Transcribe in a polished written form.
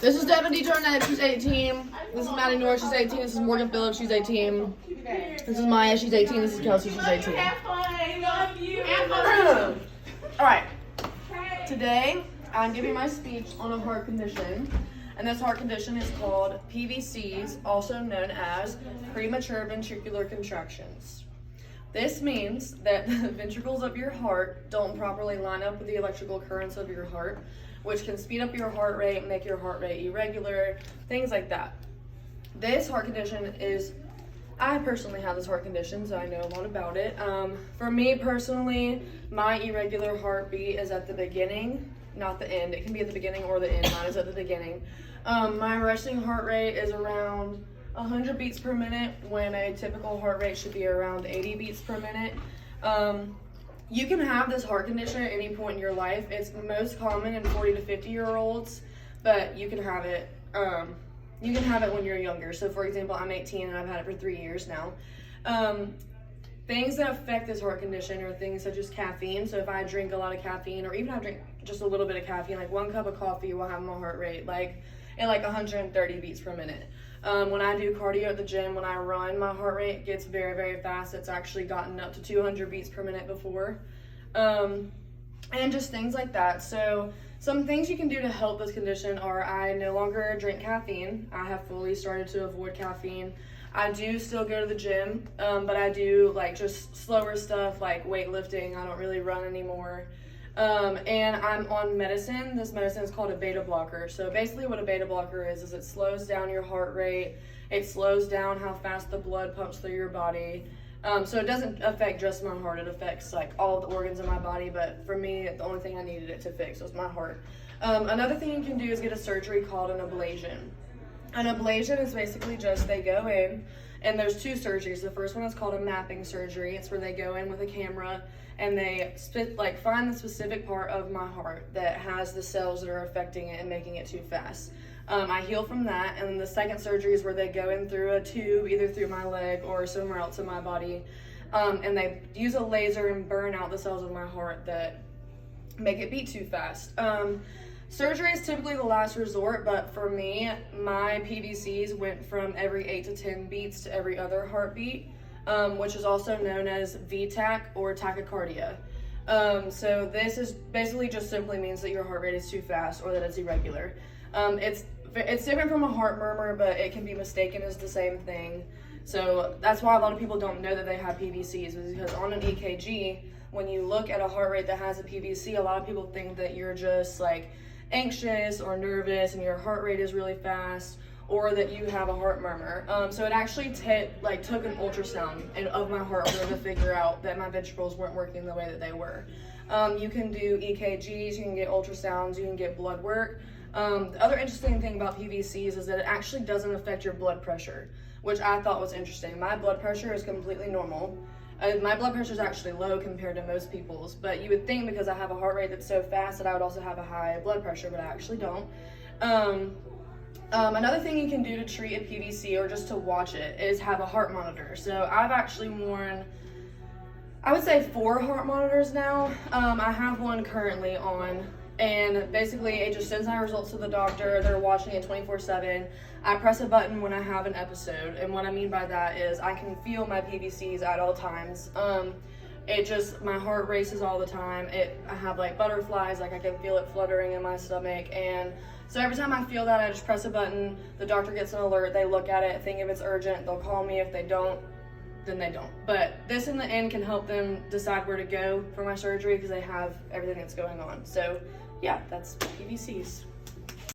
This is Devin D. Jornet, she's 18. This is Maddie Norris, she's 18. This is Morgan Phillips, she's 18. This is Maya, she's 18. This is Kelsey, she's 18. Alright, today I'm giving my speech on a heart condition. And this heart condition is called PVCs, also known as premature ventricular contractions. This means that the ventricles of your heart don't properly line up with the electrical currents of your heart, which can speed up your heart rate, make your heart rate irregular, things like that. This heart condition is, I personally have this heart condition, so I know a lot about it. For me personally, my irregular heartbeat is at the beginning, not the end. It can be at the beginning or the end. Mine is at the beginning. My resting heart rate is around 100 beats per minute when a typical heart rate should be around 80 beats per minute. You can have this heart condition at any point in your life. It's most common in 40 to 50-year-olds, but you can have it. You can have it when you're younger. So, for example, I'm 18 and I've had it for 3 years now. Things that affect this heart condition are things such as caffeine. So if I drink a lot of caffeine, or even I drink just a little bit of caffeine, like 1 cup of coffee will have my heart rate at 130 beats per minute. When I do cardio at the gym, when I run, my heart rate gets very, very fast. It's actually gotten up to 200 beats per minute before. And just things like that. So some things you can do to help this condition are I no longer drink caffeine. I have fully started to avoid caffeine. I do still go to the gym, but I do just slower stuff like weightlifting. I don't really run anymore. And I'm on medicine. This medicine is called a beta blocker. So basically what a beta blocker is it slows down your heart rate. It slows down how fast the blood pumps through your body. So it doesn't affect just my heart. It affects all the organs in my body. But for me, the only thing I needed it to fix was my heart. Another thing you can do is get a surgery called an ablation. An ablation is basically just they go in, and there's 2 surgeries. The first one is called a mapping surgery. It's where they go in with a camera and they find the specific part of my heart that has the cells that are affecting it and making it too fast. I heal from that, and then the second surgery is where they go in through a tube, either through my leg or somewhere else in my body, and they use a laser and burn out the cells of my heart that make it beat too fast. Surgery is typically the last resort, but for me, my PVCs went from every 8 to 10 beats to every other heartbeat, which is also known as VTAC or tachycardia. So this is basically just simply means that your heart rate is too fast or that it's irregular. It's different from a heart murmur, but it can be mistaken as the same thing. So that's why a lot of people don't know that they have PVCs, is because on an EKG, when you look at a heart rate that has a PVC, a lot of people think that you're just anxious or nervous and your heart rate is really fast, or that you have a heart murmur. So it actually took an ultrasound of my heart to figure out that my ventricles weren't working the way that they were. You can do EKGs, you can get ultrasounds, you can get blood work. The other interesting thing about PVCs is that it actually doesn't affect your blood pressure, which I thought was interesting. My blood pressure is completely normal. My blood pressure is actually low compared to most people's, but you would think because I have a heart rate that's so fast that I would also have a high blood pressure, but I actually don't. Another thing you can do to treat a PVC or just to watch it is have a heart monitor. So I've actually worn, I would say 4 heart monitors now. I have one currently on, and basically it just sends my results to the doctor. They're watching it 24/7. I press a button when I have an episode, and what I mean by that is I can feel my PVCs at all times. My heart races all the time. I have butterflies, I can feel it fluttering in my stomach, and so every time I feel that, I just press a button, the doctor gets an alert, they look at it, think if it's urgent, they'll call me. If they don't, then they don't. But this in the end can help them decide where to go for my surgery because they have everything that's going on. So yeah, that's PVCs.